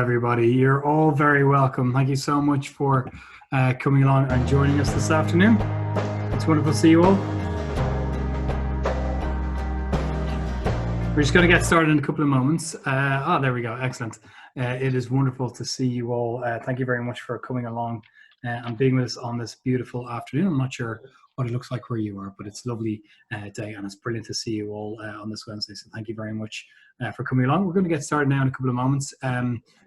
everybody. You're all very welcome. Thank you so much for coming along and joining us this afternoon. It's wonderful to see you all. We're just going to get started in a couple of moments. There we go. Excellent. It is wonderful to see you all. Thank you very much for coming along and being with us on this beautiful afternoon. I'm not sure what it looks like where you are, but it's a lovely day, and it's brilliant to see you all on this Wednesday. So thank you very much for coming along. We're going to get started now in a couple of moments.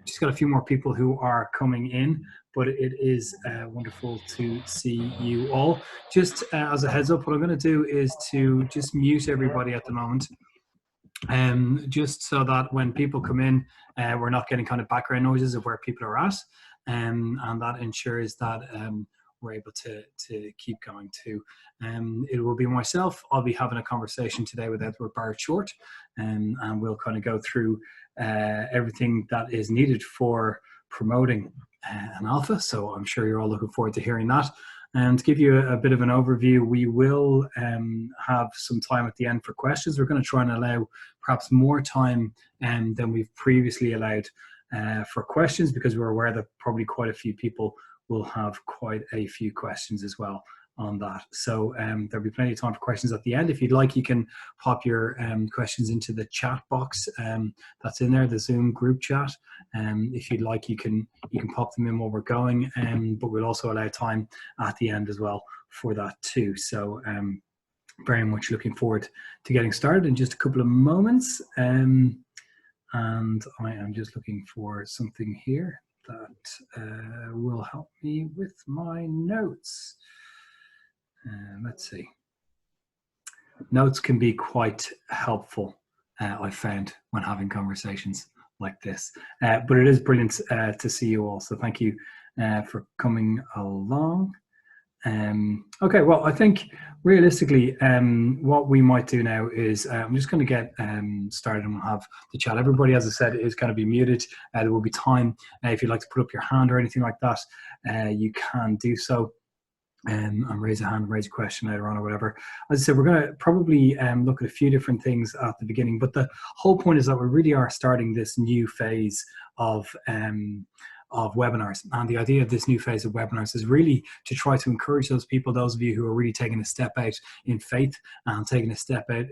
Just got a few more people who are coming in, but it is wonderful to see you all. Just as a heads up, what I'm going to do is to just mute everybody at the moment. Just so that when people come in, we're not getting kind of background noises of where people are at, and that ensures that we're able to keep going too. It will be myself. I'll be having a conversation today with Barrett-Shortt, and we'll kind of go through everything that is needed for promoting an alpha. So I'm sure you're all looking forward to hearing that. And to give you a bit of an overview, we will have some time at the end for questions. We're going to try and allow perhaps more time than we've previously allowed for questions, because we're aware that probably quite a few people will have quite a few questions as well on that. So there'll be plenty of time for questions at the end. If you'd like, you can pop your questions into the chat box that's in there, the Zoom group chat. If you'd like, you can pop them in while we're going, but we'll also allow time at the end as well for that too. So very much looking forward to getting started in just a couple of moments. And I am just looking for something here that will help me with my notes. Let's see. Notes can be quite helpful, I found, when having conversations like this. But it is brilliant to see you all. So thank you for coming along. Okay, well, I think realistically, what we might do now is I'm just going to get started, and we'll have the chat. Everybody, as I said, is going to be muted. There will be time. If you'd like to put up your hand or anything like that, you can do so. And raise a hand, raise a question later on or whatever. As I said, we're going to probably look at a few different things at the beginning, but the whole point is that we really are starting this new phase of webinars. And the idea of this new phase of webinars is really to try to encourage those people, those of you who are really taking a step out in faith and taking a step out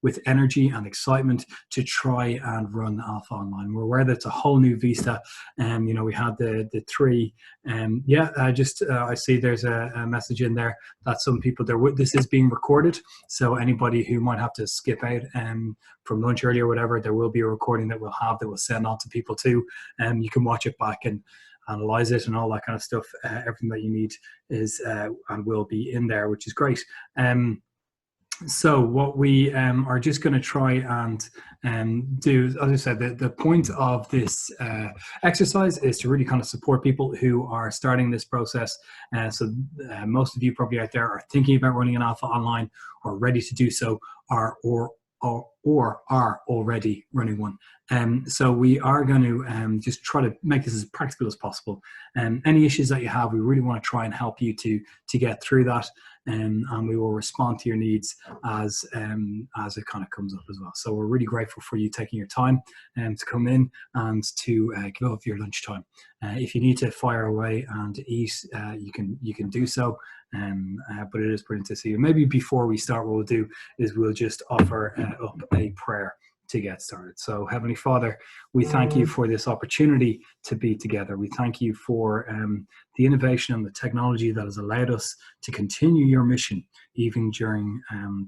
with energy and excitement to try and run Alpha Online. We're aware that it's a whole new vista. You know, we had the three. I see there's a message in there that some people this is being recorded. So anybody who might have to skip out from lunch early or whatever, there will be a recording that we'll send on to people too. You can watch it back and analyze it and all that kind of stuff. Everything that you need is and will be in there, which is great. So what we are just going to try and do, as I said, the point of this exercise is to really kind of support people who are starting this process. So most of you probably out there are thinking about running an Alpha Online, or ready to do so, or are already running one. So we are going to just try to make this as practical as possible. Any issues that you have, we really want to try and help you to get through that, and we will respond to your needs as it kind of comes up as well. So we're really grateful for you taking your time to come in and to give up your lunchtime. If you need to fire away and eat, you can do so. But it is brilliant to see you. Maybe before we start, what we'll do is we'll just offer up a prayer to get started. So Heavenly Father, we thank you for this opportunity to be together. We thank you for the innovation and the technology that has allowed us to continue your mission, even during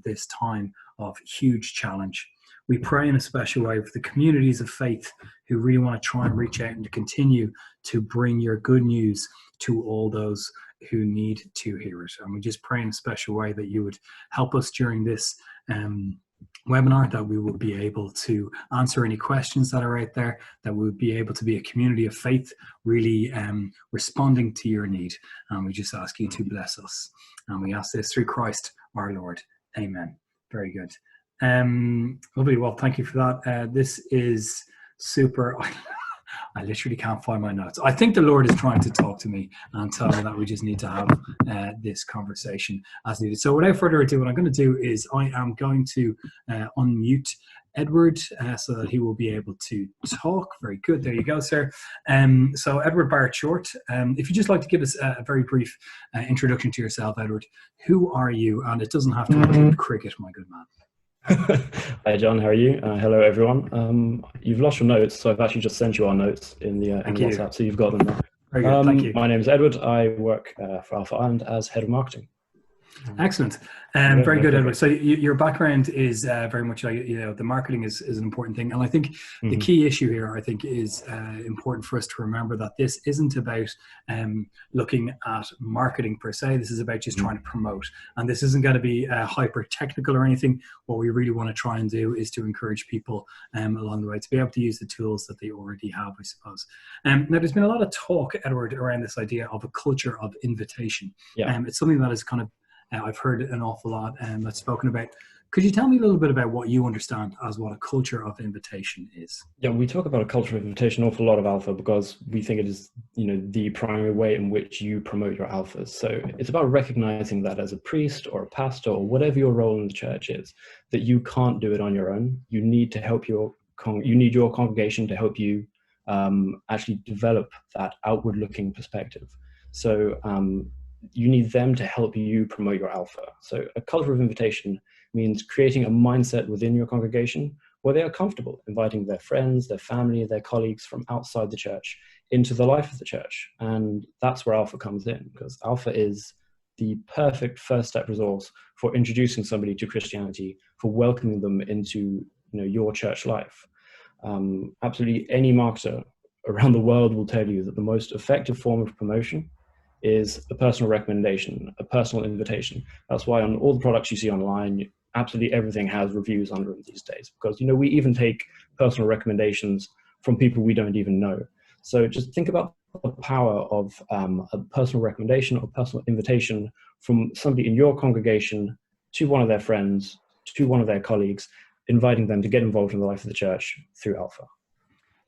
this time of huge challenge. We pray in a special way for the communities of faith who really want to try and reach out and to continue to bring your good news to all those who need to hear it. And we just pray in a special way that you would help us during this webinar, that we will be able to answer any questions that are out there, that we would be able to be a community of faith, really responding to your need. And we just ask you to bless us. And we ask this through Christ our Lord. Amen. Very good. Lovely. Well, thank you for that. This is super. I literally can't find my notes. I think the Lord is trying to talk to me and tell me that we just need to have this conversation as needed. So without further ado, what I'm going to do is I am going to unmute Edward so that he will be able to talk. Very good. There you go, sir. So Edward Barrett-Shortt, if you'd just like to give us a very brief introduction to yourself, Edward. Who are you? And it doesn't have to include cricket, my good man. Hi John, how are you? Hello everyone. You've lost your notes, so I've actually just sent you our notes in the WhatsApp, so you've got them there. Very good, thank you. My name is Edward. I work for Alpha Island as head of marketing. Excellent. Very good, Edward. So your background is very much like, the marketing is an important thing. And I think the key issue here, I think, is important for us to remember that this isn't about looking at marketing per se. This is about just trying to promote. And this isn't going to be hyper technical or anything. What we really want to try and do is to encourage people along the way to be able to use the tools that they already have, I suppose. Now, there's been a lot of talk, Edward, around this idea of a culture of invitation. Yeah. It's something that is kind of I've heard an awful lot that's spoken about. Could you tell me a little bit about what you understand as what a culture of invitation is? Yeah, we talk about a culture of invitation an awful lot of Alpha because we think it is, the primary way in which you promote your alphas. So it's about recognizing that as a priest or a pastor or whatever your role in the church is, that you can't do it on your own. You need to help your congregation to help you actually develop that outward-looking perspective. So you need them to help you promote your alpha. So a culture of invitation means creating a mindset within your congregation where they are comfortable inviting their friends, their family, their colleagues from outside the church into the life of the church. And that's where alpha comes in, because alpha is the perfect first step resource for introducing somebody to Christianity, for welcoming them into your church life. Absolutely any marketer around the world will tell you that the most effective form of promotion is a personal recommendation, a personal invitation. That's why on all the products you see online, absolutely everything has reviews under them these days, because we even take personal recommendations from people we don't even know. So just think about the power of a personal recommendation or personal invitation from somebody in your congregation to one of their friends, to one of their colleagues, inviting them to get involved in the life of the church through Alpha.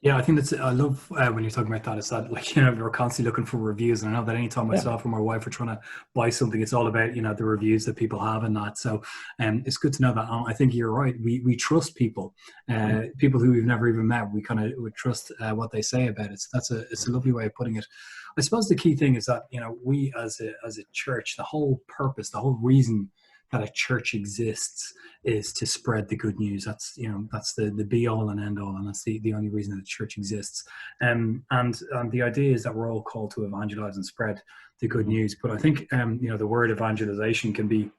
Yeah, I think I love when you're talking about that. It's that, we're constantly looking for reviews. And I know that anytime myself or my wife are trying to buy something, it's all about, the reviews that people have and that. So it's good to know that. I think you're right. We trust people, people who we've never even met. We kind of would trust what they say about it. So it's a lovely way of putting it. I suppose the key thing is that, we as a church, the whole purpose, the whole reason that a church exists is to spread the good news. That's the be all and end all, and that's the only reason that the church exists. And the idea is that we're all called to evangelize and spread the good news. But I think the word evangelization can be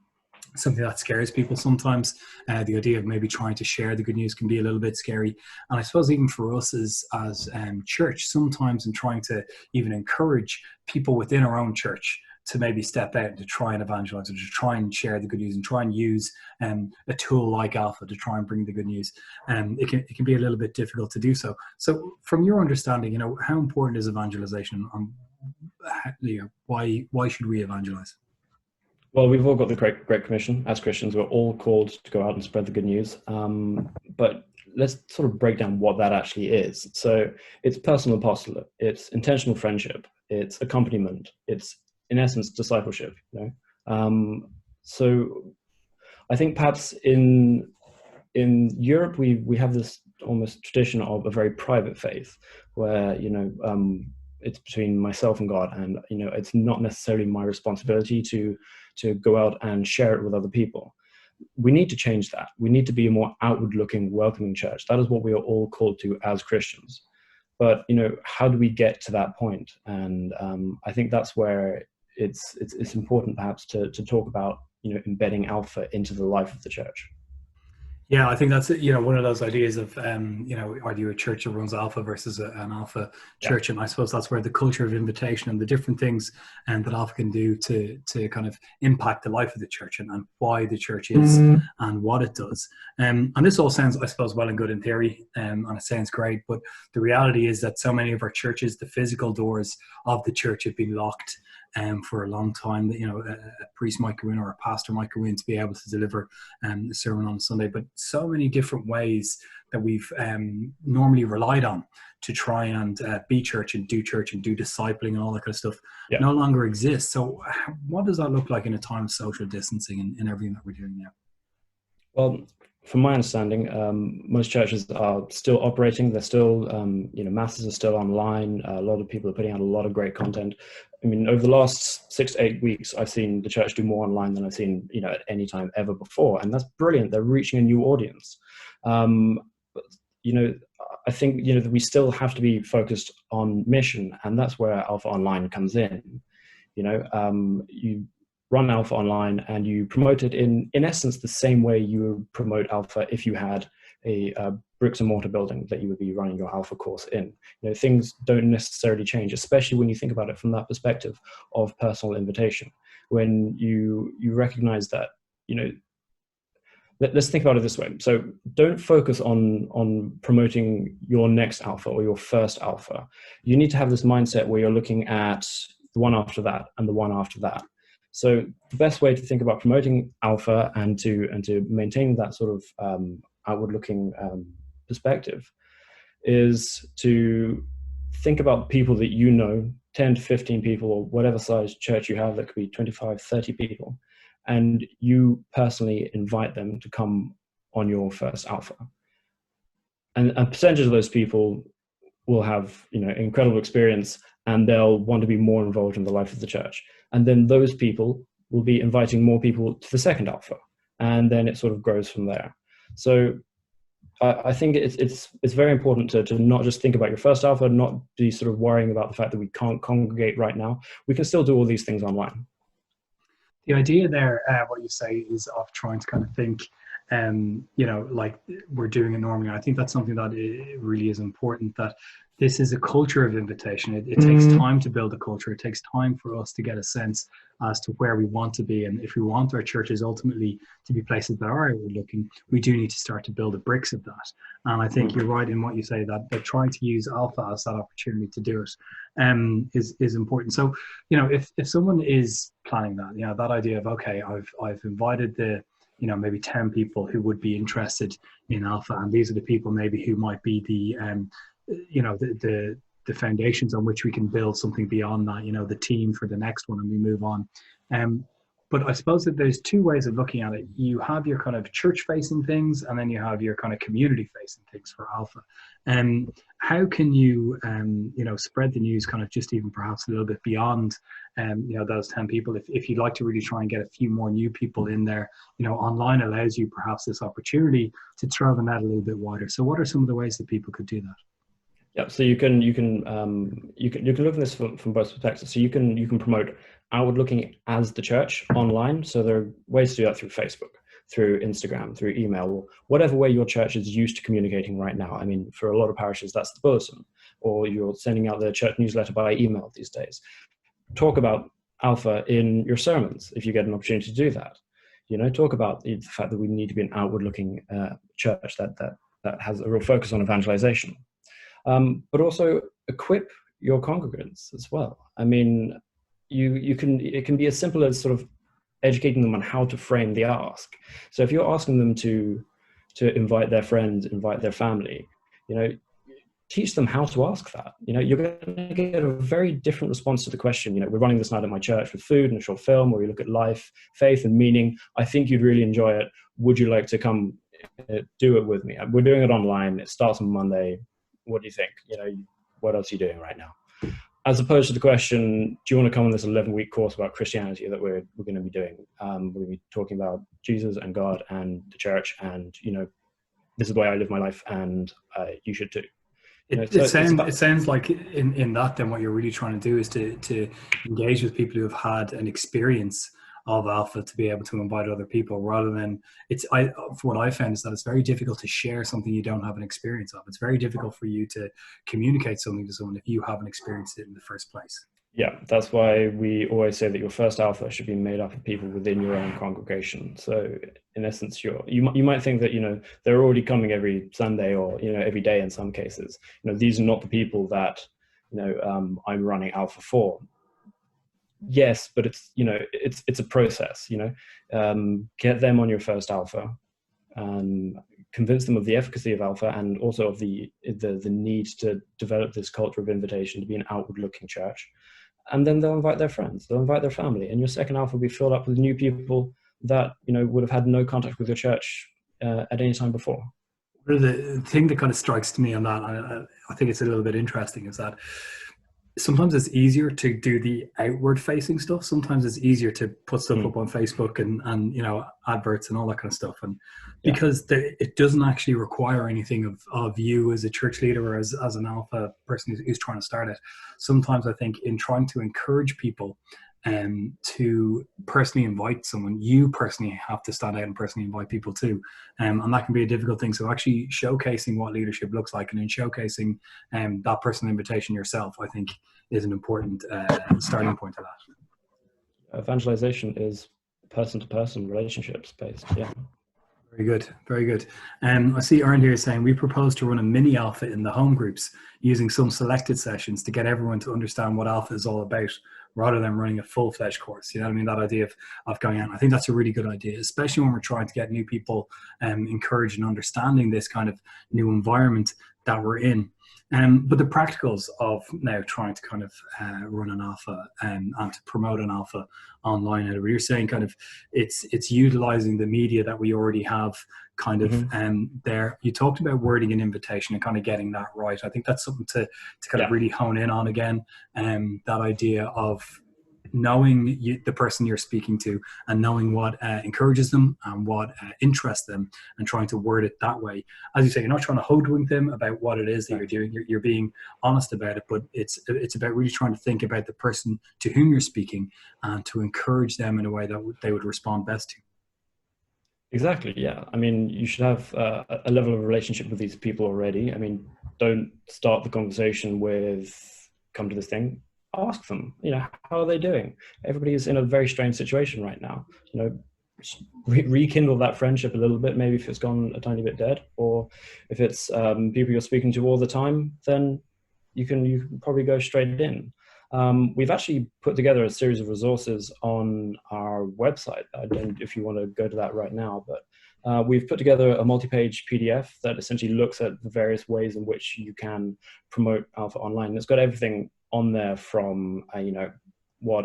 something that scares people sometimes. The idea of maybe trying to share the good news can be a little bit scary. And I suppose even for us as church, sometimes in trying to even encourage people within our own church to maybe step out and to try and evangelize or to try and share the good news and try and use a tool like Alpha to try and bring the good news. It can be a little bit difficult to do so. So from your understanding, how important is evangelization, and why should we evangelize? Well, we've all got the Great Commission. As Christians, we're all called to go out and spread the good news. But let's sort of break down what that actually is. So it's personal apostolate, it's intentional friendship, it's accompaniment, it's in essence discipleship. So I think perhaps in Europe we have this almost tradition of a very private faith where it's between myself and God, and it's not necessarily my responsibility to go out and share it with other people. We need to change that. We need to be a more outward-looking, welcoming church. That is what we are all called to as Christians. But how do we get to that point? And I think that's where it's important perhaps to talk about embedding Alpha into the life of the church. Yeah, I think that's one of those ideas of are you a church that runs Alpha versus an Alpha church? And I suppose that's where the culture of invitation and the different things that Alpha can do to kind of impact the life of the church and why the church is and what it does. And this all sounds, I suppose, well and good in theory, and it sounds great. But the reality is that so many of our churches, the physical doors of the church have been locked for a long time. A priest might go in or a pastor might go in to be able to deliver a sermon on a Sunday, but so many different ways that we've normally relied on to try and be church and do discipling and all that kind of stuff no longer exists. So what does that look like in a time of social distancing and everything that we're doing now? Well, From my understanding, most churches are still operating. They're still, masses are still online. A lot of people are putting out a lot of great content. I mean, over the last 6 to 8 weeks, I've seen the church do more online than I've seen, at any time ever before, and that's brilliant. They're reaching a new audience. But, I think that we still have to be focused on mission, and that's where Alpha Online comes in. You run Alpha Online and you promote it in essence the same way you would promote Alpha if you had a bricks and mortar building that you would be running your Alpha course in. Things don't necessarily change, especially when you think about it from that perspective of personal invitation. When you recognize that, let's think about it this way. So don't focus on promoting your next Alpha or your first Alpha. You need to have this mindset where you're looking at the one after that and the one after that. So the best way to think about promoting Alpha and to maintain that sort of outward-looking perspective is to think about people that 10 to 15 people, or whatever size church you have, that could be 25, 30 people, and you personally invite them to come on your first Alpha. And a percentage of those people will have incredible experience, and they'll want to be more involved in the life of the church. And then those people will be inviting more people to the second Alpha, and then it sort of grows from there. So I think it's very important to not just think about your first Alpha, not be sort of worrying about the fact that we can't congregate right now. We can still do all these things online. The idea there, what you say, is of trying to kind of think, like we're doing it normally. I think that's something that it really is important, that this is a culture of invitation. It takes time to build a culture. It takes time for us to get a sense as to where we want to be. And if we want our churches ultimately to be places that are outward looking, we do need to start to build the bricks of that. And I think you're right in what you say, that trying to use Alpha as that opportunity to do it is important. So, if someone is planning that, that idea of, okay, I've invited the, maybe 10 people who would be interested in Alpha, and these are the people maybe who might be the the foundations on which we can build something beyond that, the team for the next one, and we move on. But I suppose that there's two ways of looking at it. You have your kind of church facing things, and then you have your kind of community facing things for Alpha. How can you, spread the news kind of just even perhaps a little bit beyond, those 10 people? If you'd like to really try and get a few more new people in there, online allows you perhaps this opportunity to throw the net a little bit wider. So what are some of the ways that people could do that? Yeah, so you can look at this from both perspectives. So you can promote outward looking as the church online. So there are ways to do that through Facebook, through Instagram, through email, or whatever way your church is used to communicating right now. I mean, for a lot of parishes, that's the bulletin, or you're sending out the church newsletter by email these days. Talk about Alpha in your sermons if you get an opportunity to do that. Talk about the fact that we need to be an outward looking church that has a real focus on evangelization. But also equip your congregants as well. I mean, it can be as simple as sort of educating them on how to frame the ask. So if you're asking them to invite their friends, invite their family, teach them how to ask that. You're going to get a very different response to the question. We're running this night at my church with food and a short film where we look at life, faith, and meaning. I think you'd really enjoy it. Would you like to come do it with me? We're doing it online. It starts on Monday. What do you think? What else are you doing right now? As opposed to the question, do you want to come on this 11-week course about Christianity that we're going to be doing? We're going to be talking about Jesus and God and the church, and this is the way I live my life, and you should too. It sounds like in that, then what you're really trying to do is to engage with people who have had an experience of Alpha, to be able to invite other people, rather than what I found is that it's very difficult to share something you don't have an experience of. It's very difficult for you to communicate something to someone if you haven't experienced it in the first place. Yeah, that's why we always say that your first Alpha should be made up of people within your own congregation. So in essence, you might think that they're already coming every Sunday or every day in some cases. These are not the people that I'm running Alpha for. Yes, but it's a process. Get them on your first Alpha, convince them of the efficacy of Alpha, and also of the need to develop this culture of invitation to be an outward-looking church. And then they'll invite their friends, they'll invite their family, and your second Alpha will be filled up with new people that would have had no contact with your church at any time before. The thing that kind of strikes to me on that, I think it's a little bit interesting, is that sometimes it's easier to do the outward facing stuff. Sometimes it's easier to put stuff up on Facebook and you know, adverts and all that kind of stuff. And because it doesn't actually require anything of you as a church leader or as an alpha person who's trying to start it. Sometimes I think in trying to encourage people to personally invite someone, you personally have to stand out and personally invite people too. And that can be a difficult thing. So actually showcasing what leadership looks like, and then showcasing that personal invitation yourself, I think is an important starting point to that. Evangelization is person-to-person relationships based. Yeah. Very good, very good. I see Aaron here saying we propose to run a mini alpha in the home groups using some selected sessions to get everyone to understand what alpha is all about, rather than running a full-fledged course. You know what I mean? That idea of going out. I think that's a really good idea, especially when we're trying to get new people encouraged in understanding this kind of new environment that we're in. But the practicals of now trying to kind of run an alpha and to promote an alpha online, Edward, you're saying kind of it's utilizing the media that we already have kind of there. You talked about wording an invitation and kind of getting that right. I think that's something to kind of really hone in on again. That idea of knowing the person you're speaking to and knowing what encourages them and what interests them, and trying to word it that way. As you say, you're not trying to hoodwink them about what it is that you're doing. You're being honest about it, but it's about really trying to think about the person to whom you're speaking and to encourage them in a way that they would respond best to. Exactly. Yeah. I mean, you should have a level of relationship with these people already. I mean, don't start the conversation with, come to this thing. Ask them, you know, how are they doing? Everybody's in a very strange situation right now. You know, rekindle that friendship a little bit, maybe if it's gone a tiny bit dead, or if it's people you're speaking to all the time, then you can probably go straight in. We've actually put together a series of resources on our website. I don't know if you want to go to that right now, but we've put together a multi-page PDF that essentially looks at the various ways in which you can promote Alpha online. It's got everything on there from you know, what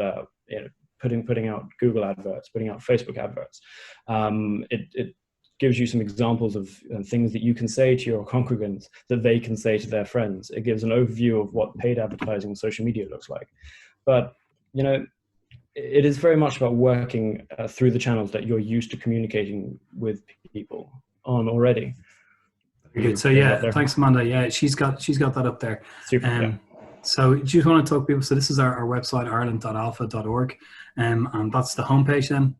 you know, putting out Google adverts, putting out Facebook adverts. It gives you some examples of things that you can say to your congregants that they can say to their friends. It gives an overview of what paid advertising on social media looks like. But you know, it is very much about working through the channels that you're used to communicating with people on already. Good. So yeah, thanks, Amanda. Yeah, she's got that up there. Super. Yeah. So do you want to talk to people? So this is our website, ireland.alpha.org, and that's the homepage then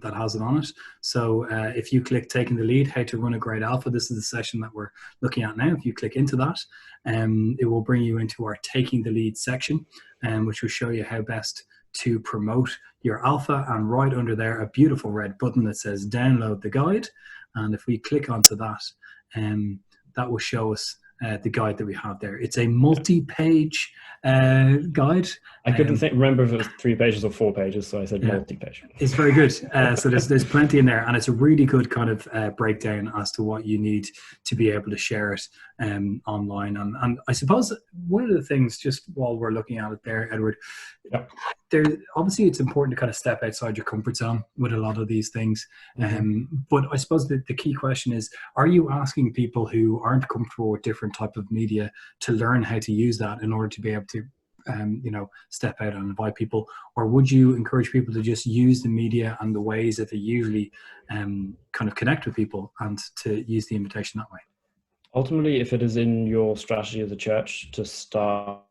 that has it on it. So if you click Taking the Lead, How to Run a Great Alpha, this is the session that we're looking at now. If you click into that, it will bring you into our Taking the Lead section, which will show you how best to promote your alpha, and right under there, a beautiful red button that says Download the Guide. And if we click onto that, that will show us the guide that we have there. It's a multi-page guide. I couldn't remember if it was 3 pages or 4 pages, so I said multi-page. It's very good. So there's plenty in there, and it's a really good kind of breakdown as to what you need to be able to share it online. And I suppose one of the things, just while we're looking at it there, Edward, there obviously it's important to kind of step outside your comfort zone with a lot of these things. But I suppose the key question is, are you asking people who aren't comfortable with different type of media to learn how to use that in order to be able to you know, step out and invite people? Or would you encourage people to just use the media and the ways that they usually kind of connect with people, and to use the invitation that way? Ultimately, if it is in your strategy as a church to start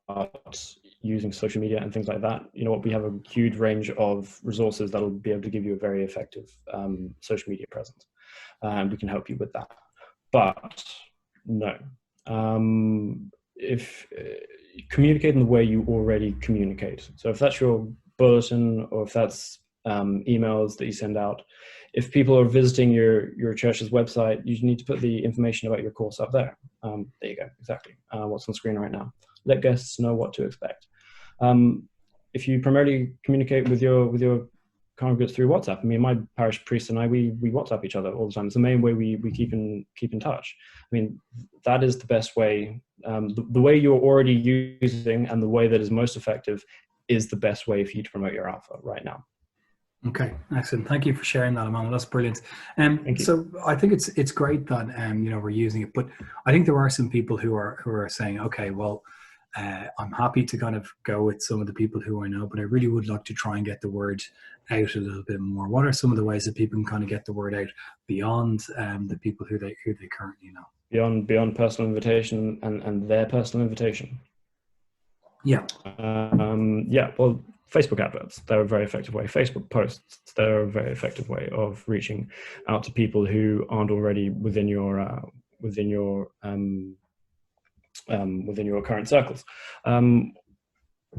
using social media and things like that, you know what, we have a huge range of resources that'll be able to give you a very effective social media presence, and we can help you with that. But no, if communicate in the way you already communicate. So if that's your bulletin, or if that's emails that you send out, if people are visiting your church's website, you need to put the information about your course up there. There you go, exactly what's on screen right now. Let guests know what to expect. If you primarily communicate with your congregants through WhatsApp, I mean, my parish priest and I, we WhatsApp each other all the time. It's the main way we keep in touch. I mean, that is the best way. The way you're already using, and the way that is most effective, is the best way for you to promote your alpha right now. Okay, excellent. Thank you for sharing that, Amanda. That's brilliant. Thank you. So I think it's great that we're using it, but I think there are some people who are saying, okay, well, I'm happy to kind of go with some of the people who I know, but I really would like to try and get the word out a little bit more. What are some of the ways that people can kind of get the word out beyond the people who they currently know? Beyond personal invitation and their personal invitation. Yeah. Well, Facebook adverts, they're a very effective way. Facebook posts, they're a very effective way of reaching out to people who aren't already within your current circles.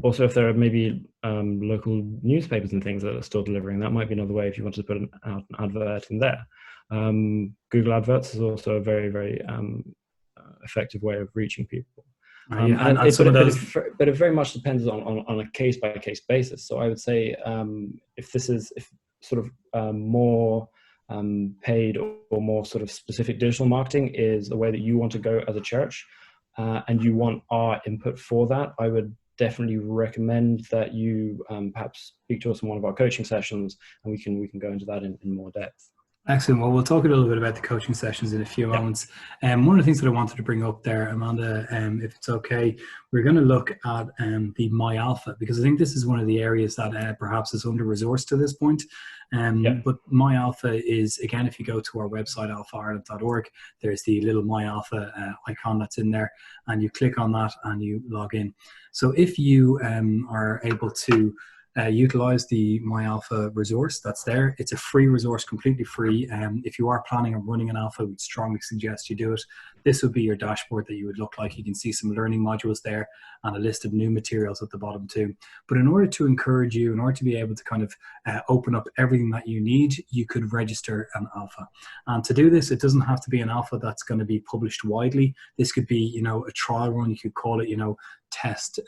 Also, if there are maybe local newspapers and things that are still delivering, that might be another way if you wanted to put an advert in there. Google Adverts is also a very, very effective way of reaching people. But it very much depends on a case-by-case basis. So I would say if sort of more paid or more sort of specific digital marketing is the way that you want to go as a church, and you want our input for that, I would definitely recommend that you perhaps speak to us in one of our coaching sessions, and we can go into that in more depth. Excellent. Well, we'll talk a little bit about the coaching sessions in a few moments. One of the things that I wanted to bring up there, Amanda, if it's okay, we're going to look at the My Alpha, because I think this is one of the areas that perhaps is under-resourced to this point. But My Alpha is, again, if you go to our website, alphaireland.org, there's the little My Alpha icon that's in there, and you click on that and you log in. So if you are able to utilize the My Alpha resource that's there. It's a free resource, completely free. If you are planning on running an alpha, we'd strongly suggest you do it. This would be your dashboard that you would look like. You can see some learning modules there and a list of new materials at the bottom too. But in order to encourage you, in order to be able to kind of open up everything that you need, you could register an alpha. And to do this, it doesn't have to be an alpha that's going to be published widely. This could be, a trial run. You could call it,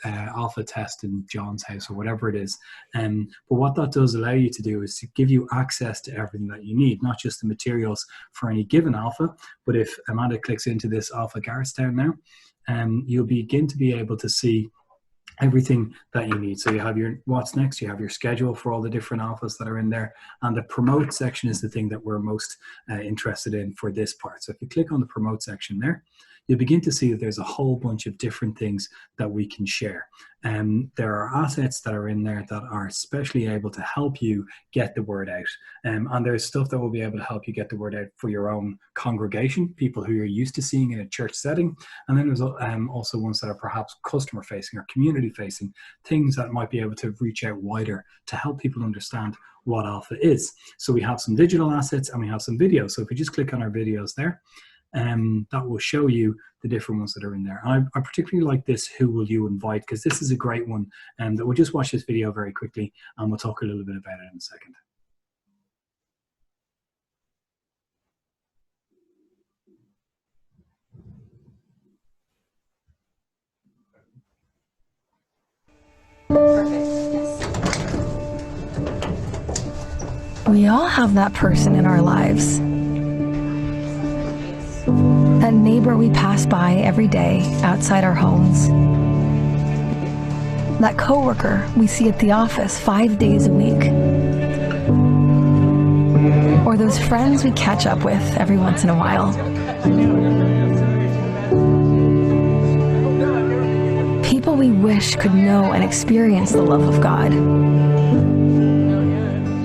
alpha test in John's house or whatever it is. But what that does allow you to do is to give you access to everything that you need, not just the materials for any given alpha, but if Amanda clicks into this Alpha Garrettstown now, you'll begin to be able to see everything that you need. So you have your what's next, you have your schedule for all the different alphas that are in there, and the promote section is the thing that we're most interested in for this part. So if you click on the promote section there, you'll begin to see that there's a whole bunch of different things that we can share. There are assets that are in there that are especially able to help you get the word out. And there's stuff that will be able to help you get the word out for your own congregation, people who you're used to seeing in a church setting. And then there's also ones that are perhaps customer facing or community facing, things that might be able to reach out wider to help people understand what Alpha is. So we have some digital assets and we have some videos. So if we just click on our videos there, that will show you the different ones that are in there. I particularly like this Who Will You Invite, because this is a great one, and that we'll just watch this video very quickly and we'll talk a little bit about it in a second. We all have that person in our lives. That neighbor we pass by every day outside our homes. That coworker we see at the office 5 days a week. Or those friends we catch up with every once in a while. People we wish could know and experience the love of God.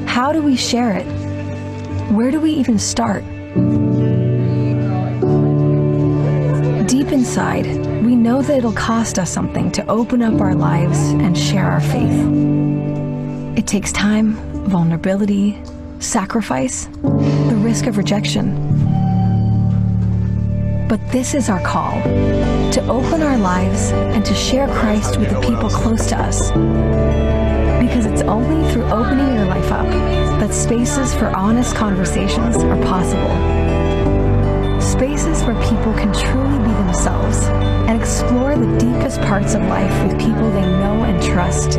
How do we share it? Where do we even start? Deep inside, we know that it'll cost us something to open up our lives and share our faith. It takes time, vulnerability, sacrifice, the risk of rejection. But this is our call, to open our lives and to share Christ with the people close to us. Because it's only through opening your life up that spaces for honest conversations are possible. Spaces where people can truly be themselves and explore the deepest parts of life with people they know and trust.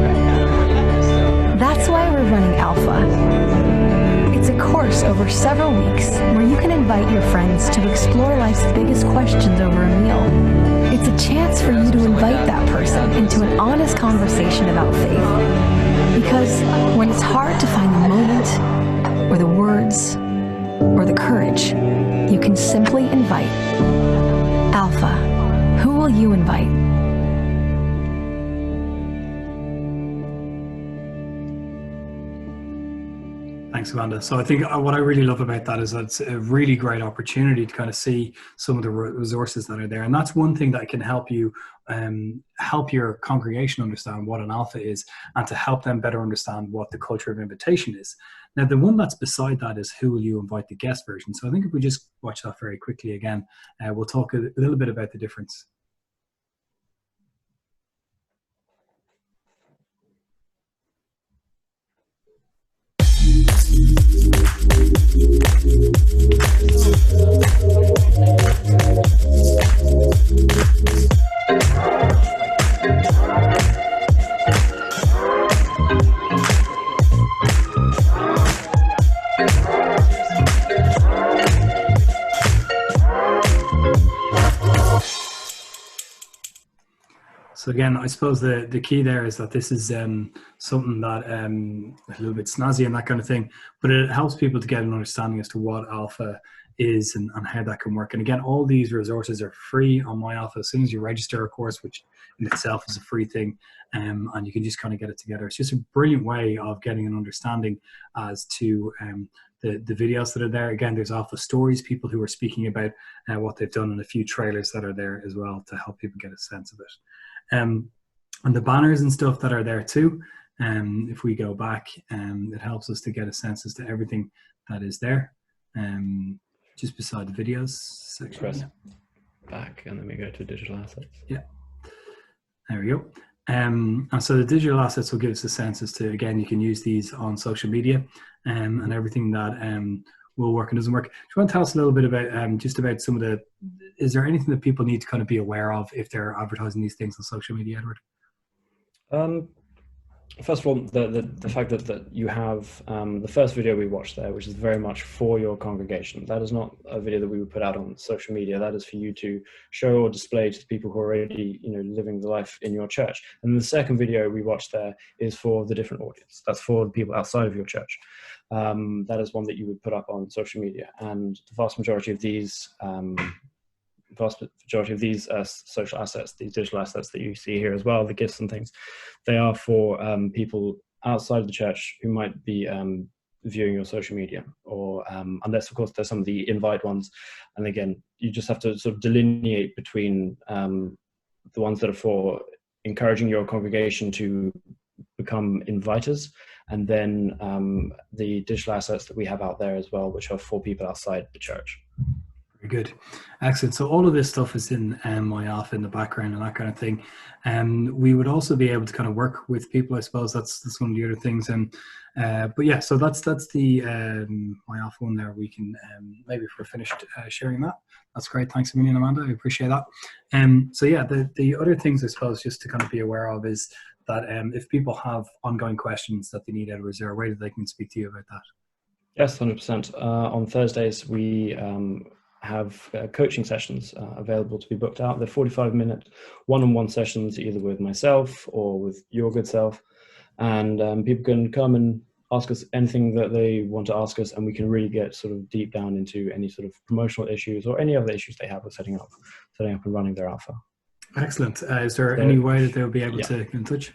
That's why we're running Alpha. It's a course over several weeks where you can invite your friends to explore life's biggest questions over a meal. It's a chance for you to invite that person into an honest conversation about faith. Because when it's hard to find the moment, or the words, or the courage, you can simply invite Alpha. Who will you invite? Thanks, Amanda. So I think what I really love about that is that it's a really great opportunity to kind of see some of the resources that are there. And that's one thing that can help you, help your congregation understand what an alpha is, and to help them better understand what the culture of invitation is. Now, the one that's beside that is who will you invite, the guest version. So I think if we just watch that very quickly again, we'll talk a little bit about the difference. So again, I suppose the key there is that this is something that a little bit snazzy and that kind of thing, but it helps people to get an understanding as to what alpha is and how that can work. And again, all these resources are free on My Alpha as soon as you register a course, which in itself is a free thing, and you can just kind of get it together. It's just a brilliant way of getting an understanding as to the videos that are there. Again, there's alpha stories, people who are speaking about what they've done, and a few trailers that are there as well to help people get a sense of it. And the banners and stuff that are there too, if we go back, it helps us to get a sense as to everything that is there, just beside the videos section. Press back and then we go to digital assets. Yeah, there we go. And so the digital assets will give us a sense as to, again, you can use these on social media and everything that will work and doesn't work. Do you want to tell us a little bit about just about some of the, is there anything that people need to kind of be aware of if they're advertising these things on social media, Edward? First of all, the fact that you have the first video we watched there, which is very much for your congregation. That is not a video that we would put out on social media. That is for you to show or display to the people who are already, living the life in your church. And the second video we watched there is for the different audience. That's for the people outside of your church. That is one that you would put up on social media. And the vast majority of these social assets, these digital assets that you see here as well, the gifts and things, they are for people outside of the church who might be viewing your social media, or unless of course there's some of the invite ones. And again, you just have to sort of delineate between the ones that are for encouraging your congregation to become inviters, and then the digital assets that we have out there as well, which are for people outside the church. Very good. Excellent. So all of this stuff is in My Alpha in the background and that kind of thing. And we would also be able to kind of work with people, I suppose. That's one of the other things. But yeah, so that's the My Alpha one there. We can, maybe if we're finished sharing that, that's great. Thanks a million, Amanda. I appreciate that. So yeah, the other things I suppose just to kind of be aware of is that if people have ongoing questions that they need, Edward, is there a way that they can speak to you about that? Yes, 100%. On Thursdays, we have coaching sessions available to be booked out. They're 45-minute one-on-one sessions, either with myself or with your good self. And people can come and ask us anything that they want to ask us, and we can really get sort of deep down into any sort of promotional issues or any other issues they have with setting up and running their alpha. Excellent. Is there any way that they'll be able to get in touch?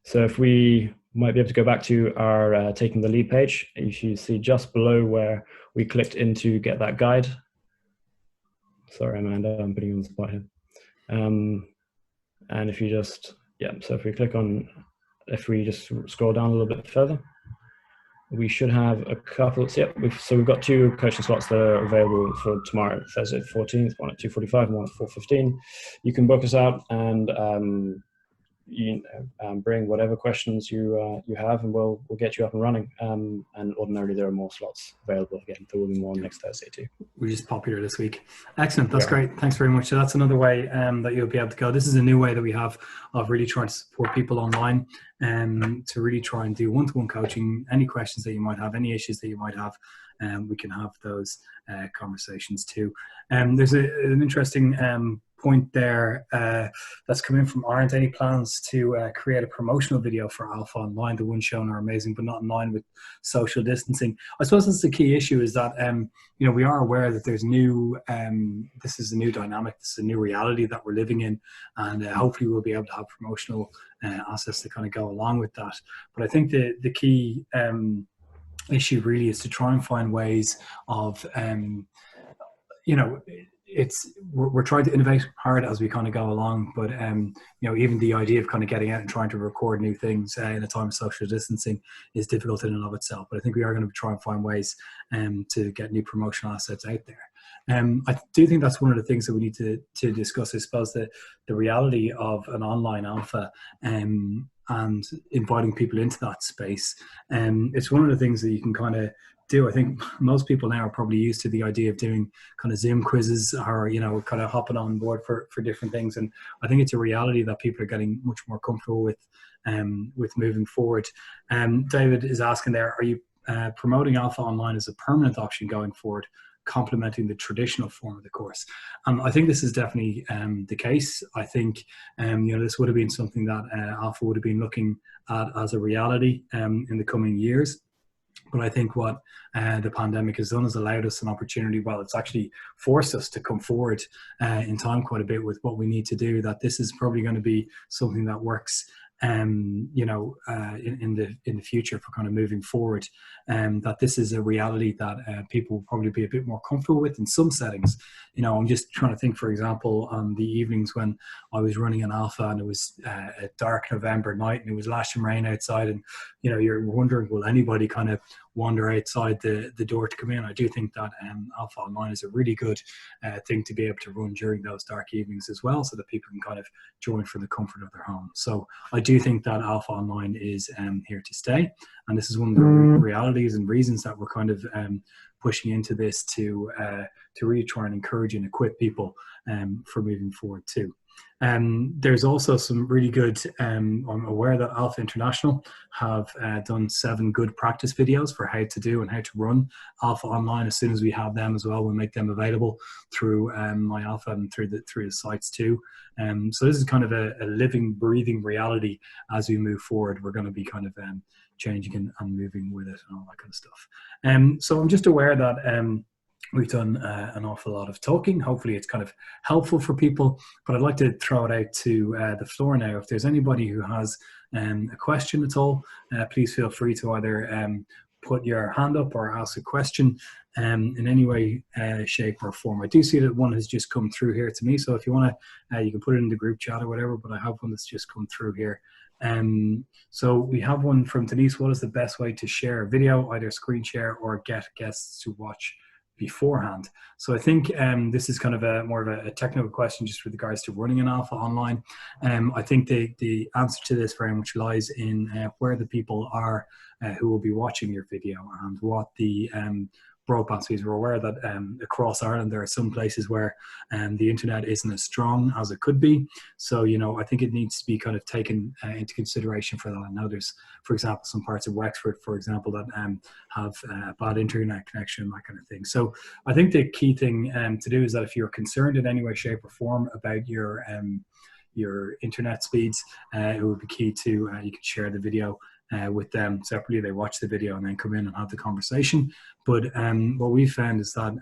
So if we might be able to go back to our Taking the Lead page, you should see just below where we clicked into get that guide. Sorry, Amanda, I'm putting you on the spot here. And if you just, so if we click on, if we just scroll down a little bit further, we should have a couple, so we've got 2 coaching slots that are available for tomorrow, Thursday the 14th, one at 2:45 and one at 4:15. You can book us out and bring whatever questions you have, and we'll get you up and running. And ordinarily there are more slots available. Again, there will be more next Thursday too. We're just popular this week. Excellent. That's great. Thanks very much. So that's another way that you'll be able to go. This is a new way that we have of really trying to support people online, and to really try and do one-to-one coaching. Any questions that you might have, any issues that you might have, we can have those conversations too. There's an interesting point there that's come in from Aren't any plans to create a promotional video for Alpha Online? The ones shown are amazing, but not in line with social distancing. I suppose that's the key issue, is that we are aware that there's this is a new dynamic, this is a new reality that we're living in, and hopefully we'll be able to have promotional assets to kind of go along with that. But I think the key issue really is to try and find ways of we're trying to innovate hard as we kind of go along, but even the idea of kind of getting out and trying to record new things in a time of social distancing is difficult in and of itself. But I think we are going to try and find ways to get new promotional assets out there. I do think that's one of the things that we need to discuss. I suppose the reality of an online alpha and inviting people into that space. It's one of the things that you can kind of do. I think most people now are probably used to the idea of doing kind of Zoom quizzes, or kind of hopping on board for different things, and I think it's a reality that people are getting much more comfortable with moving forward. David is asking there, are you promoting Alpha Online as a permanent option going forward, complementing the traditional form of the course? I think this is definitely the case. I think this would have been something that Alpha would have been looking at as a reality in the coming years. But I think what the pandemic has done is allowed us an opportunity. Well, it's actually forced us to come forward in time quite a bit with what we need to do, that this is probably going to be something that works in the future for kind of moving forward, that this is a reality that people will probably be a bit more comfortable with in some settings. I'm just trying to think, for example, on the evenings when I was running an alpha and it was a dark November night and it was lashing rain outside, and you're wondering, will anybody kind of wander outside the door to come in? I do think that Alpha Online is a really good thing to be able to run during those dark evenings as well, so that people can kind of join from the comfort of their home. So I do think that Alpha Online is here to stay, and this is one of the realities and reasons that we're kind of pushing into this to really try and encourage and equip people for moving forward too. There's also some really good, I'm aware that Alpha International have done 7 good practice videos for how to do and how to run Alpha Online. As soon as we have them as well, we'll make them available through My Alpha and through the sites too. So this is kind of a living, breathing reality. As we move forward, we're going to be kind of changing and moving with it and all that kind of stuff. So I'm just aware that we've done an awful lot of talking. Hopefully it's kind of helpful for people, but I'd like to throw it out to the floor now. If there's anybody who has a question at all, please feel free to either put your hand up or ask a question in any way, shape or form. I do see that one has just come through here to me, so if you want to, you can put it in the group chat or whatever, but I have one that's just come through here. So we have one from Denise. What is the best way to share a video, either screen share or get guests to watch beforehand? So I think this is kind of more of a technical question just with regards to running an alpha online. I think the answer to this very much lies in where the people are who will be watching your video and what the broadband speeds. We're aware that across Ireland there are some places where the internet isn't as strong as it could be. So I think it needs to be kind of taken into consideration for that. I know there's, for example, some parts of Wexford, for example, that have bad internet connection, that kind of thing. So I think the key thing to do is that if you're concerned in any way, shape or form about your internet speeds, it would be key to you can share the video with them separately. They watch the video and then come in and have the conversation. But what we found is that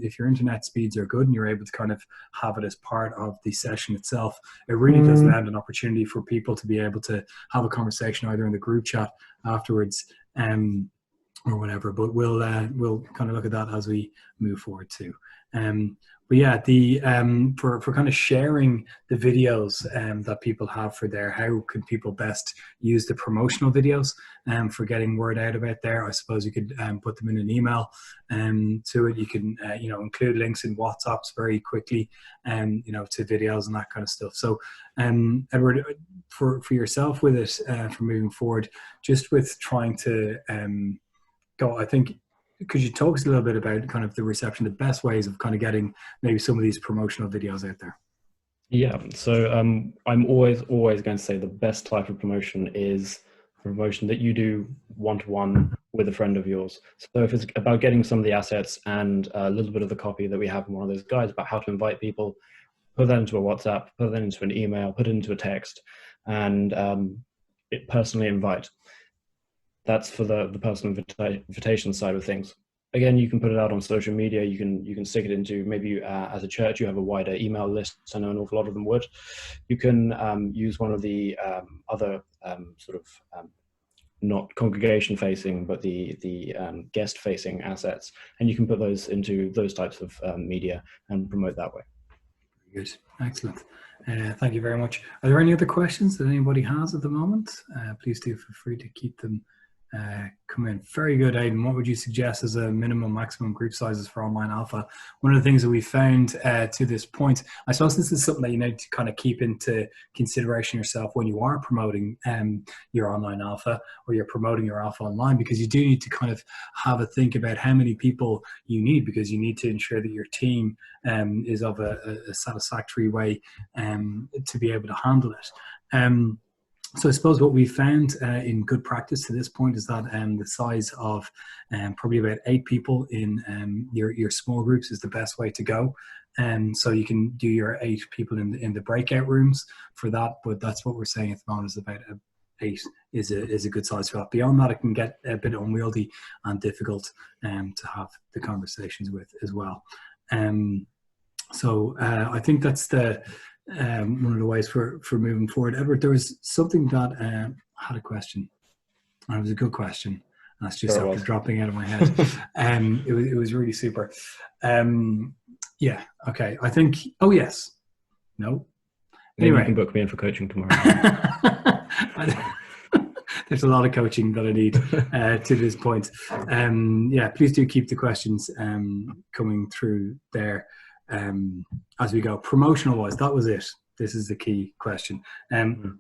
if your internet speeds are good and you're able to kind of have it as part of the session itself, it really does lend an opportunity for people to be able to have a conversation either in the group chat afterwards or whatever. But we'll kind of look at that as we move forward too. But yeah, the for kind of sharing the videos that people have for there, how can people best use the promotional videos for getting word out about there? I suppose you could put them in an email to it. You can include links in WhatsApps very quickly, to videos and that kind of stuff. So Edward, for yourself with it, for moving forward, just with trying to go, I think, could you talk us a little bit about kind of the reception, the best ways of kind of getting maybe some of these promotional videos out there? Yeah, so I'm always going to say the best type of promotion is promotion that you do one-to-one with a friend of yours. So if it's about getting some of the assets and a little bit of the copy that we have in one of those guides about how to invite people, put that into a WhatsApp, put that into an email, put it into a text, and personally invite. That's for the personal invitation side of things. Again, you can put it out on social media. You can stick it into, maybe as a church you have a wider email list. I know an awful lot of them would. You can use one of the other not congregation facing, but the guest facing assets, and you can put those into those types of media and promote that way. Good, excellent. Thank you very much. Are there any other questions that anybody has at the moment? Please do feel free to keep them come in. Very good, Aidan. What would you suggest as a minimum, maximum group sizes for online alpha? One of the things that we found to this point, I suppose this is something that you need to kind of keep into consideration yourself when you are promoting your online alpha, or you're promoting your alpha online, because you do need to kind of have a think about how many people you need, because you need to ensure that your team is of a satisfactory way to be able to handle it. So I suppose what we found in good practice to this point is that the size of probably about 8 people in your small groups is the best way to go. So you can do your 8 people in the breakout rooms for that, but that's what we're saying at the moment is about 8 is a good size for that. Beyond that, it can get a bit unwieldy and difficult to have the conversations with as well. So I think that's one of the ways for moving forward. Edward, there was something that I had a question, and it was a good question. That's just after dropping out of my head. It was really super. Yeah, okay. I think, oh yes. No. Anyway. You can book me in for coaching tomorrow. There's a lot of coaching that I need to this point. Yeah, please do keep the questions coming through there. As we go, promotional wise, that was it. This is the key question.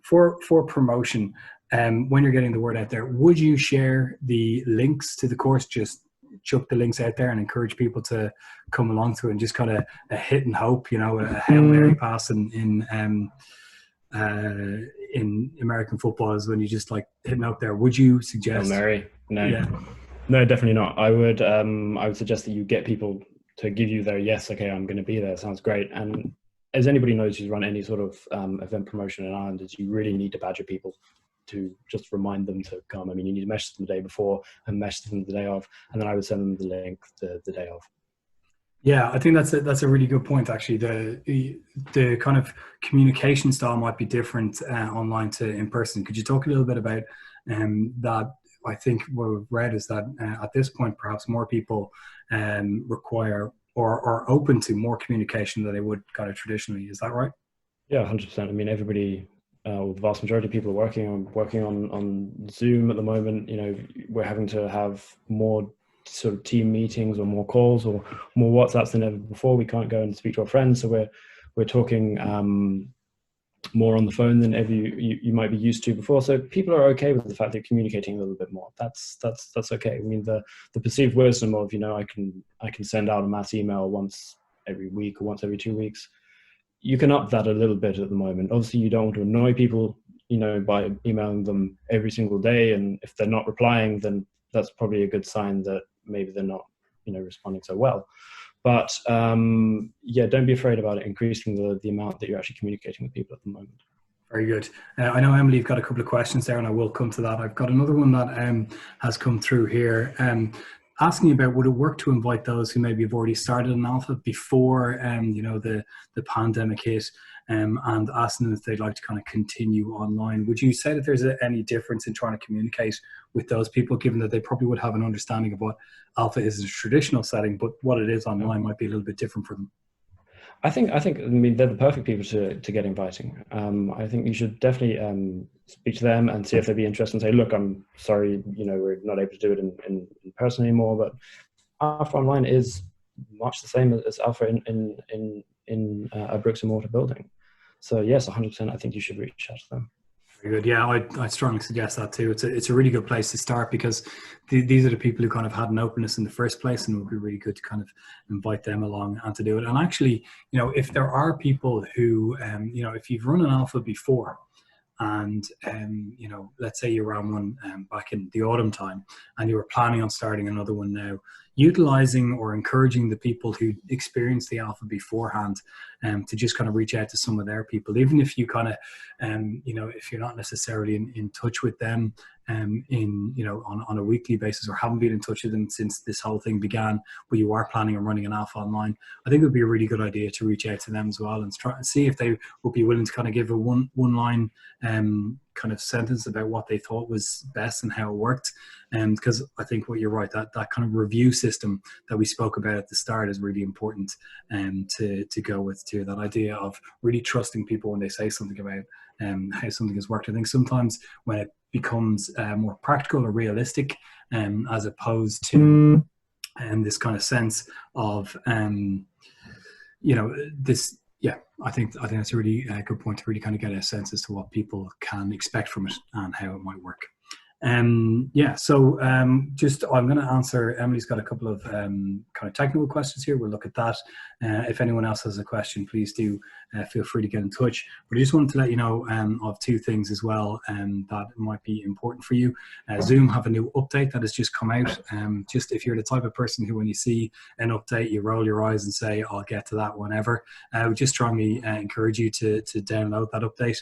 For promotion, when you're getting the word out there, would you share the links to the course? Just chuck the links out there and encourage people to come along to it, and just kind of a hit and hope, you know, a Hail Mary pass in American football is when you just like hitting out there. Would you suggest Hail Mary? No, yeah. No, definitely not. I would suggest that you get people to give you their yes, okay, I'm going to be there. Sounds great. And as anybody knows who's run any sort of event promotion in Ireland, is you really need to badger people to just remind them to come. I mean, you need to message them the day before and message them the day of, and then I would send them the link the day of. Yeah, I think that's a really good point. Actually, the kind of communication style might be different online to in person. Could you talk a little bit about that? I think what we've read is that at this point, perhaps more people require or are open to more communication than they would kind of traditionally. Is that right? Yeah, 100%. I mean, everybody, the vast majority of people are working on Zoom at the moment. You know, we're having to have more sort of team meetings or more calls or more WhatsApps than ever before. We can't go and speak to our friends, so we're talking more on the phone than ever you might be used to before. So people are okay with the fact that you're communicating a little bit more. That's okay. I mean, the perceived wisdom of, you know, I can send out a mass email once every week or once every 2 weeks. You can up that a little bit at the moment. Obviously, you don't want to annoy people, you know, by emailing them every single day. And if they're not replying, then that's probably a good sign that maybe they're not, you know, responding so well. But yeah, don't be afraid about it, increasing the amount that you're actually communicating with people at the moment. Very good. I know, Emily, you've got a couple of questions there, and I will come to that. I've got another one that has come through here, asking about, would it work to invite those who maybe have already started an alpha before you know, the pandemic hit, and asking them if they'd like to kind of continue online? Would you say that there's any difference in trying to communicate with those people, given that they probably would have an understanding of what alpha is in a traditional setting, but what it is online might be a little bit different for them? I mean, they're the perfect people to get inviting. I think you should definitely speak to them and see if they'd be interested and say, look, I'm sorry, you know, we're not able to do it in person anymore, but alpha online is much the same as alpha in a bricks and mortar building. So yes, 100%, I think you should reach out to them. Very good. Yeah, I strongly suggest that too. It's a really good place to start, because these are the people who kind of had an openness in the first place, and it would be really good to kind of invite them along and to do it. And actually, you know, if there are people who, you know, if you've run an alpha before and you know, let's say you ran one back in the autumn time and you were planning on starting another one now, utilizing or encouraging the people who experienced the alpha beforehand to just kind of reach out to some of their people, even if you kind of you know, if you're not necessarily in touch with them in, you know, on a weekly basis, or haven't been in touch with them since this whole thing began, but you are planning on running an alpha online, I think it would be a really good idea to reach out to them as well and try and see if they would be willing to kind of give a one line kind of sentence about what they thought was best and how it worked. Because I think what you're right, that kind of review system that we spoke about at the start is really important to go with too. That idea of really trusting people when they say something about how something has worked. I think sometimes when it becomes more practical or realistic, as opposed to this kind of sense of you know, this, yeah, I think that's a really good point to really kind of get a sense as to what people can expect from it and how it might work. Yeah, so just I'm going to answer, Emily's got a couple of kind of technical questions here. We'll look at that. If anyone else has a question, please do feel free to get in touch. But I just wanted to let you know of two things as well that might be important for you. Zoom have a new update that has just come out. Just if you're the type of person who when you see an update, you roll your eyes and say, I'll get to that whenever, I would just strongly encourage you to download that update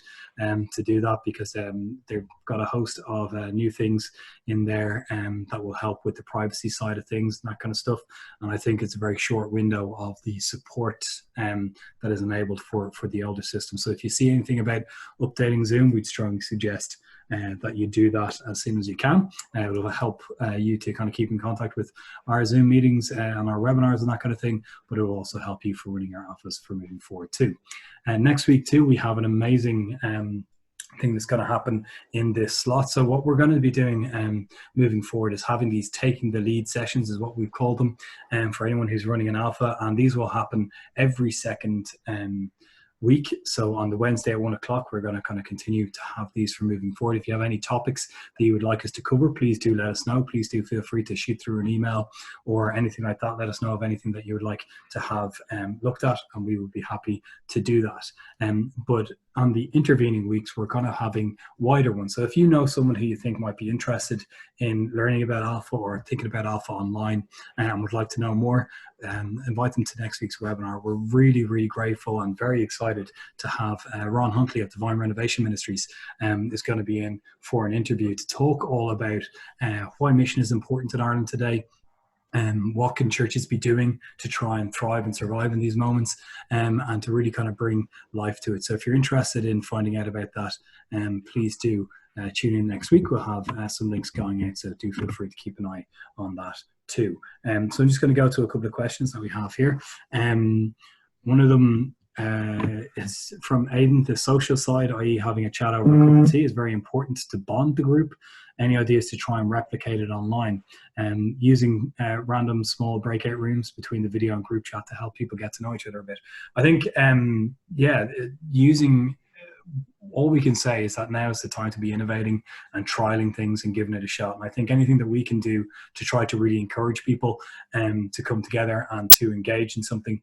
to do that, because they've got a host of new things in there that will help with the privacy side of things and that kind of stuff. And I think it's a very short window of the support that is enabled for the older system. So if you see anything about updating Zoom, we'd strongly suggest that you do that as soon as you can. It will help you to kind of keep in contact with our Zoom meetings and our webinars and that kind of thing, but it will also help you for running our office for moving forward too. And next week too, we have an amazing thing that's going to happen in this slot. So what we're going to be doing moving forward is having these taking the lead sessions, is what we've called them, for anyone who's running an alpha, and these will happen every second week. So on the Wednesday at 1 o'clock, we're going to kind of continue to have these for moving forward. If you have any topics that you would like us to cover, please do let us know. Please do feel free to shoot through an email or anything like that. Let us know of anything that you would like to have looked at, and we would be happy to do that. But on the intervening weeks, we're kind of having wider ones. So if you know someone who you think might be interested in learning about alpha or thinking about alpha online and would like to know more, invite them to next week's webinar. We're really, really grateful and very excited to have Ron Huntley of Divine Renovation Ministries is going to be in for an interview to talk all about why mission is important in Ireland today. What can churches be doing to try and thrive and survive in these moments, and to really kind of bring life to it. So if you're interested in finding out about that, please do tune in next week. We'll have some links going out, so do feel free to keep an eye on that too. So I'm just going to go to a couple of questions that we have here. One of them is from Aidan. The social side, i.e. having a chat over a cup of tea, is very important to bond the group. Any ideas to try and replicate it online, using random small breakout rooms between the video and group chat to help people get to know each other a bit? I think, yeah, using, all we can say is that now is the time to be innovating and trialing things and giving it a shot. And I think anything that we can do to try to really encourage people to come together and to engage in something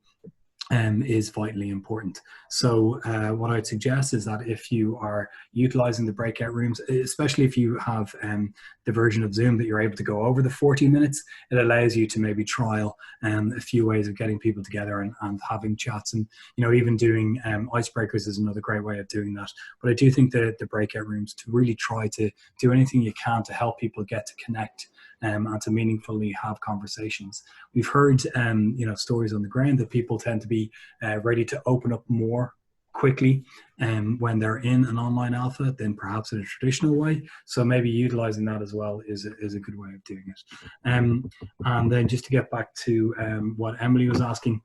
is vitally important. So what I'd suggest is that if you are utilizing the breakout rooms, especially if you have the version of Zoom that you're able to go over the 40 minutes, it allows you to maybe trial a few ways of getting people together and having chats, and you know, even doing icebreakers is another great way of doing that. But I do think the breakout rooms, to really try to do anything you can to help people get to connect and to meaningfully have conversations. We've heard you know, stories on the ground that people tend to be ready to open up more quickly when they're in an online alpha than perhaps in a traditional way. So maybe utilizing that as well is a good way of doing it. And then just to get back to what Emily was asking,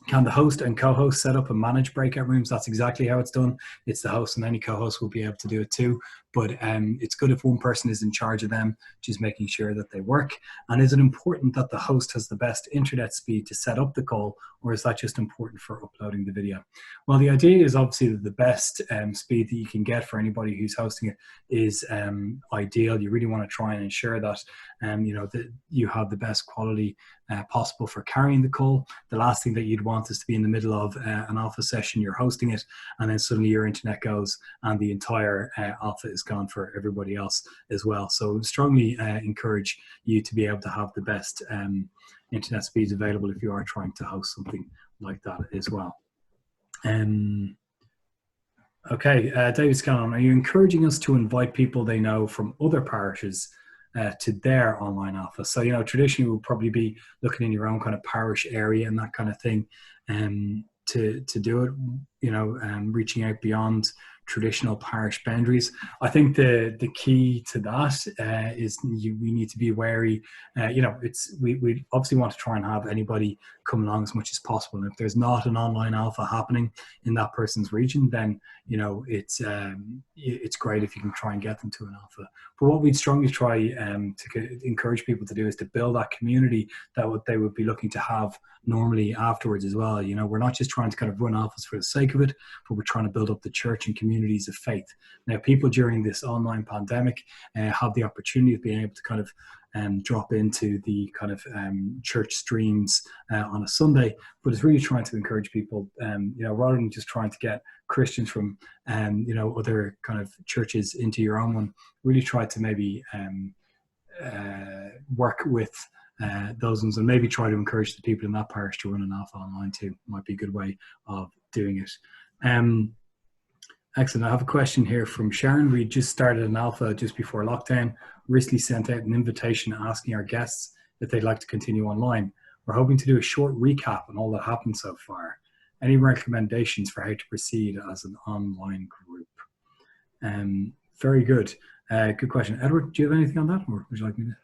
can the host and co-host set up and manage breakout rooms? That's exactly how it's done. It's the host, and any co-host will be able to do it too. but it's good if one person is in charge of them, just making sure that they work. And is it important that the host has the best internet speed to set up the call, or is that just important for uploading the video? Well, the idea is obviously that the best speed that you can get for anybody who's hosting it is ideal. You really want to try and ensure that that you have the best quality possible for carrying the call. The last thing that you'd want is to be in the middle of an alpha session, you're hosting it, and then suddenly your internet goes and the entire alpha is gone for everybody else as well. So strongly encourage you to be able to have the best internet speeds available if you are trying to host something like that as well. Okay, David Scanlon, are you encouraging us to invite people they know from other parishes to their online alpha? So, traditionally we'll probably be looking in your own kind of parish area and that kind of thing to do it, reaching out beyond traditional parish boundaries. I think the key to that is we need to be wary. We obviously want to try and have anybody come along as much as possible. And if there's not an online alpha happening in that person's region, then it's great if you can try and get them to an alpha. But what we'd strongly try to encourage people to do is to build that community that they would be looking to have normally afterwards as well. We're not just trying to kind of run alphas for the sake of it, but we're trying to build up the church and communities of faith. Now, people during this online pandemic have the opportunity of being able to kind of drop into the kind of church streams on a Sunday, but it's really trying to encourage people, rather than just trying to get Christians from, other kind of churches into your own one, really try to maybe work with those ones and maybe try to encourage the people in that parish to run an alpha online too. Might be a good way of doing it. Excellent. I have a question here from Sharon. We just started an alpha just before lockdown. Recently sent out an invitation asking our guests if they'd like to continue online. We're hoping to do a short recap on all that happened so far. Any recommendations for how to proceed as an online group? Very good. Good question. Edward, do you have anything on that, or would you like me to?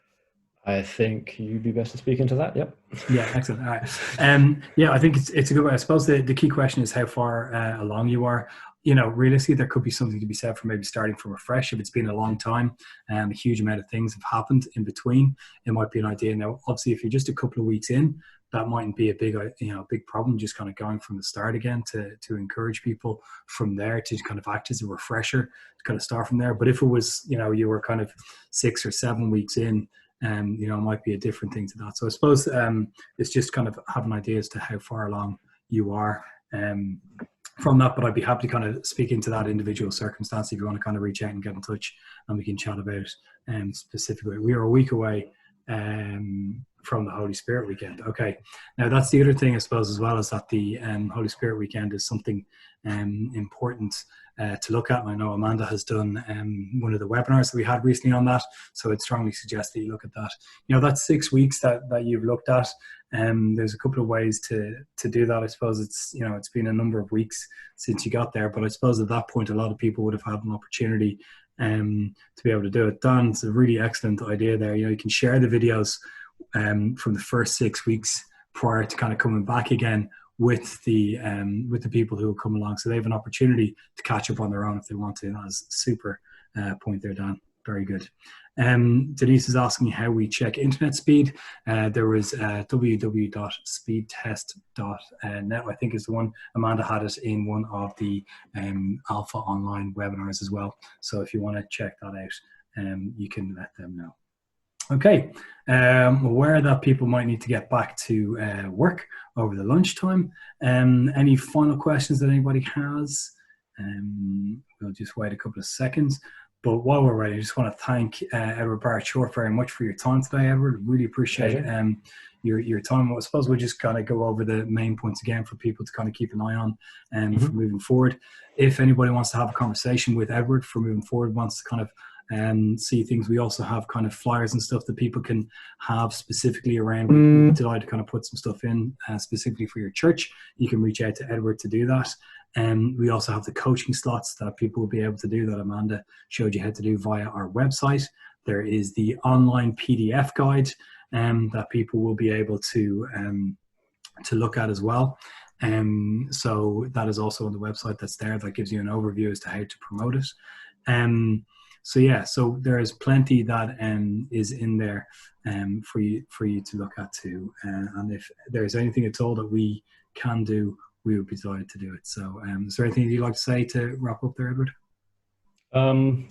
I think you'd be best to speak into that. Yep. Yeah, excellent. All right. I think it's a good way. I suppose the key question is how far along you are. Realistically, there could be something to be said for maybe starting from afresh if it's been a long time and a huge amount of things have happened in between. It might be an idea. Now, obviously, if you're just a couple of weeks in, that mightn't be a big problem. Just kind of going from the start again to encourage people from there to kind of act as a refresher to kind of start from there. But if it was, you were kind of 6 or 7 weeks in, it might be a different thing to that. So I suppose it's just kind of have an idea as to how far along you are from that, but I'd be happy to kind of speak into that individual circumstance if you want to kind of reach out and get in touch and we can chat about specifically. We are a week away from the Holy Spirit weekend. Okay. Now that's the other thing, I suppose, as well, is that the Holy Spirit weekend is something important to look at. And I know Amanda has done one of the webinars that we had recently on that. So I'd strongly suggest that you look at that. That's 6 weeks that you've looked at. There's a couple of ways to do that. I suppose it's been a number of weeks since you got there, but I suppose at that point, a lot of people would have had an opportunity to be able to do it. Dan, it's a really excellent idea there. You can share the videos from the first 6 weeks prior to kind of coming back again with the people who will come along, so they have an opportunity to catch up on their own if they want to. That's a super point there, Dan. Very good. Denise is asking how we check internet speed. There was www.speedtest.net, I think is the one. Amanda had it in one of the Alpha Online webinars as well. So if you want to check that out, you can let them know. Okay, aware that people might need to get back to work over the lunchtime. Any final questions that anybody has? We'll just wait a couple of seconds. But while we're ready, I just want to thank Edward Barrett-Shortt very much for your time today, Edward. Really appreciate your time. I suppose we'll just kind of go over the main points again for people to kind of keep an eye on for moving forward. If anybody wants to have a conversation with Edward for moving forward, wants to kind of see things, we also have kind of flyers and stuff that people can have specifically around. We decide to kind of put some stuff in specifically for your church. You can reach out to Edward to do that. We also have the coaching slots that people will be able to do that Amanda showed you how to do via our website. There is the online PDF guide that people will be able to look at as well. So that is also on the website that's there. That gives you an overview as to how to promote it. So yeah, so there is plenty that is in there for you to look at too. And if there's anything at all that we can do, we would be delighted to do it. So is there anything you'd like to say to wrap up there, Edward?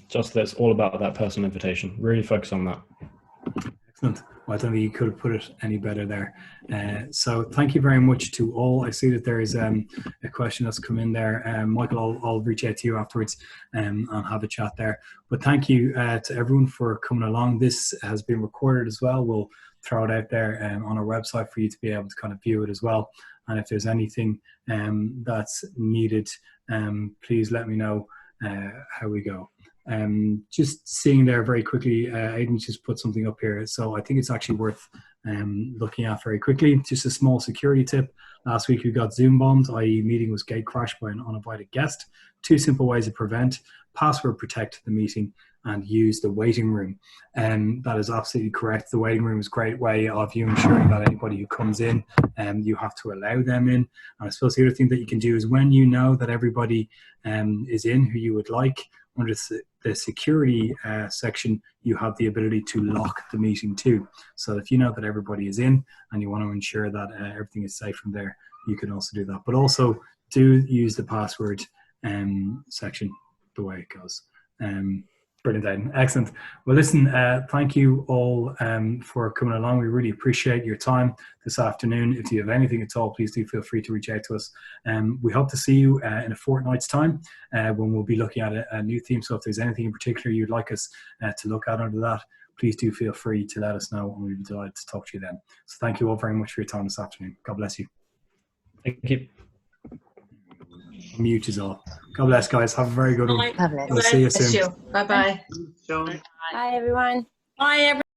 Just that it's all about that personal invitation. Really focus on that. Excellent. Well, I don't think you could have put it any better there. So thank you very much to all. I see that there is a question that's come in there. Michael, I'll reach out to you afterwards and have a chat there. But thank you to everyone for coming along. This has been recorded as well. We'll throw it out there on our website for you to be able to kind of view it as well. And if there's anything that's needed, please let me know how we go. Just seeing there very quickly, Aidan just put something up here, so I think it's actually worth looking at very quickly. Just a small security tip. Last week we got Zoom bombed, i.e. meeting was gate crashed by an uninvited guest. 2 simple ways to prevent: password protect the meeting and use the waiting room. That is absolutely correct. The waiting room is a great way of you ensuring that anybody who comes in, you have to allow them in. And I suppose the other thing that you can do is, when you know that everybody is in who you would like, under the security section, you have the ability to lock the meeting too. So if you know that everybody is in and you want to ensure that everything is safe from there, you can also do that. But also do use the password section the way it goes. Brilliant, Aidan. Excellent. Well, listen, thank you all for coming along. We really appreciate your time this afternoon. If you have anything at all, please do feel free to reach out to us. We hope to see you in a fortnight's time when we'll be looking at a new theme. So if there's anything in particular you'd like us to look at under that, please do feel free to let us know, and we'd be delighted to talk to you then. So thank you all very much for your time this afternoon. God bless you. Thank you. Mute is all. God bless, guys. Have a very good one. Bye. We'll see you soon. Bye-bye. Bye, everyone. Bye, everyone.